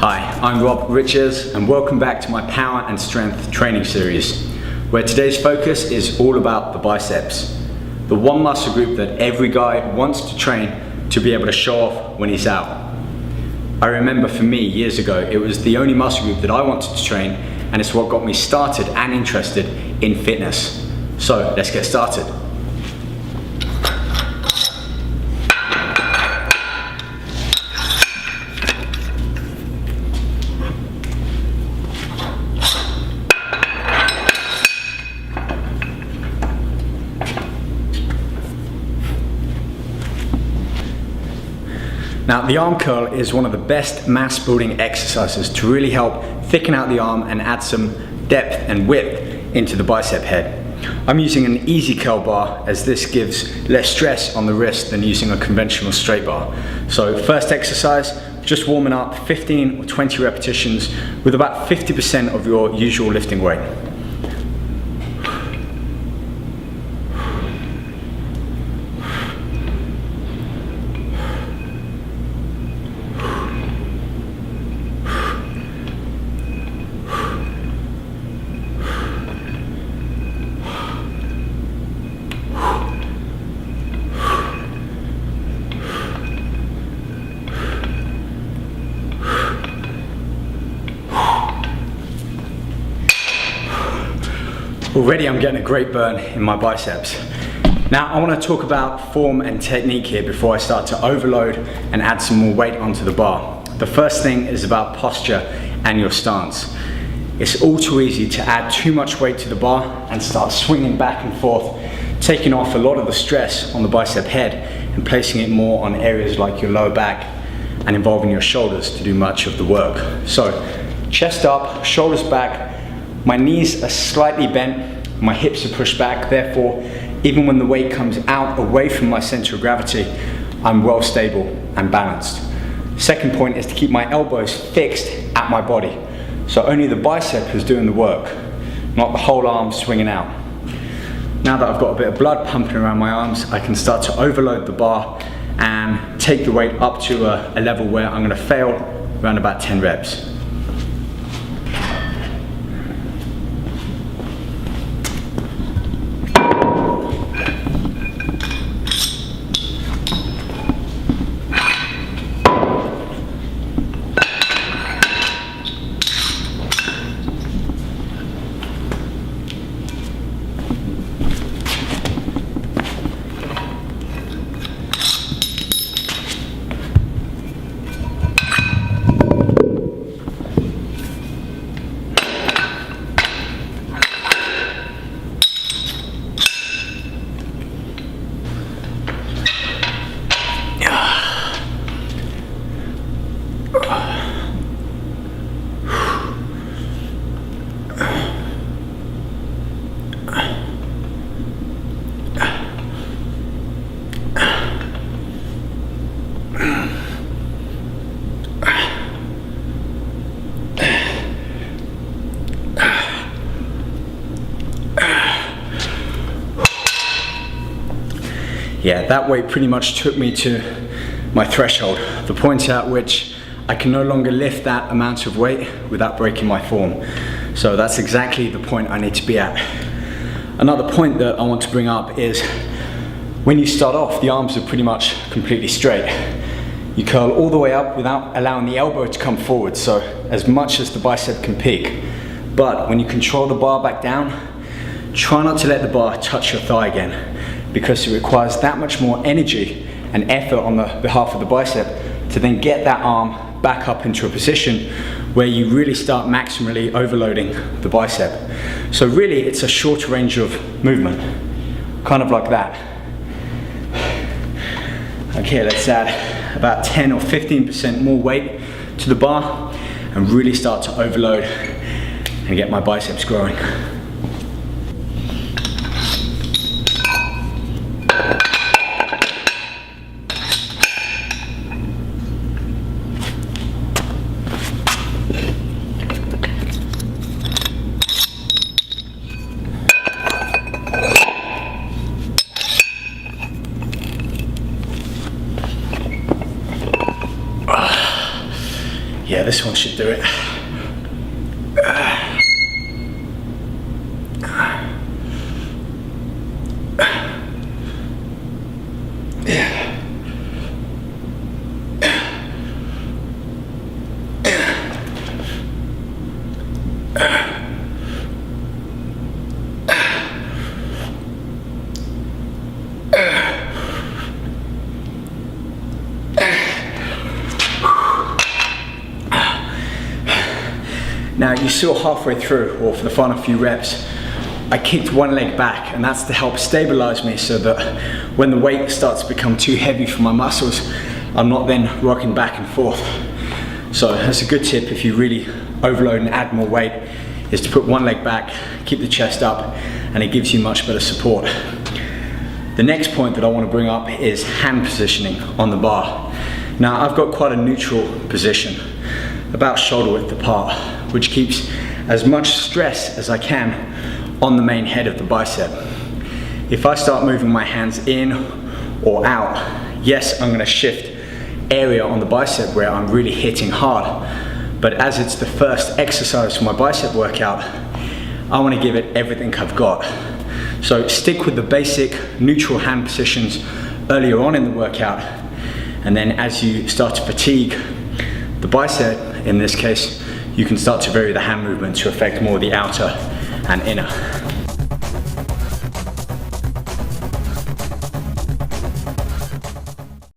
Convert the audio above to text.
Hi, I'm Rob Richards and welcome back to my power and strength training series, where today's focus is all about the biceps, the one muscle group that every guy wants to train to be able to show off when he's out. I remember for me years ago, it was the only muscle group that I wanted to train, and it's what got me started and interested in fitness. So let's get started. Now, the arm curl is one of the best mass building exercises to really help thicken out the arm and add some depth and width into the bicep head. I'm using an easy curl bar as this gives less stress on the wrist than using a conventional straight bar. So first exercise, just warming up 15 or 20 repetitions with about 50% of your usual lifting weight. Already I'm getting a great burn in my biceps. Now I want to talk about form and technique here before I start to overload and add some more weight onto the bar. The first thing is about posture and your stance. It's all too easy to add too much weight to the bar and start swinging back and forth, taking off a lot of the stress on the bicep head and placing it more on areas like your lower back and involving your shoulders to do much of the work. So chest up, shoulders back. My knees are slightly bent, my hips are pushed back, therefore, even when the weight comes out away from my center of gravity, I'm well stable and balanced. Second point is to keep my elbows fixed at my body. So only the bicep is doing the work, not the whole arm swinging out. Now that I've got a bit of blood pumping around my arms, I can start to overload the bar and take the weight up to a level where I'm going to fail around about 10 reps. Yeah, that weight pretty much took me to my threshold, the point at which I can no longer lift that amount of weight without breaking my form. So that's exactly the point I need to be at. Another point that I want to bring up is when you start off, the arms are pretty much completely straight. You curl all the way up without allowing the elbow to come forward, so as much as the bicep can peak. But when you control the bar back down, try not to let the bar touch your thigh again, because it requires that much more energy and effort on the behalf of the bicep to then get that arm back up into a position where you really start maximally overloading the bicep. So really it's a shorter range of movement, kind of like that. Okay, let's add about 10 or 15% more weight to the bar and really start to overload and get my biceps growing. this one should do it. Now you saw halfway through, or for the final few reps, I kicked one leg back, and that's to help stabilize me so that when the weight starts to become too heavy for my muscles, I'm not then rocking back and forth. So that's a good tip if you really overload and add more weight, is to put one leg back, keep the chest up, and it gives you much better support. The next point that I want to bring up is hand positioning on the bar. Now I've got quite a neutral position, about shoulder width apart, which keeps as much stress as I can on the main head of the bicep. If I start moving my hands in or out, yes, I'm going to shift area on the bicep where I'm really hitting hard, but as it's the first exercise for my bicep workout, I want to give it everything I've got. So stick with the basic neutral hand positions earlier on in the workout, and then as you start to fatigue the bicep, in this case, you can start to vary the hand movement to affect more the outer and inner.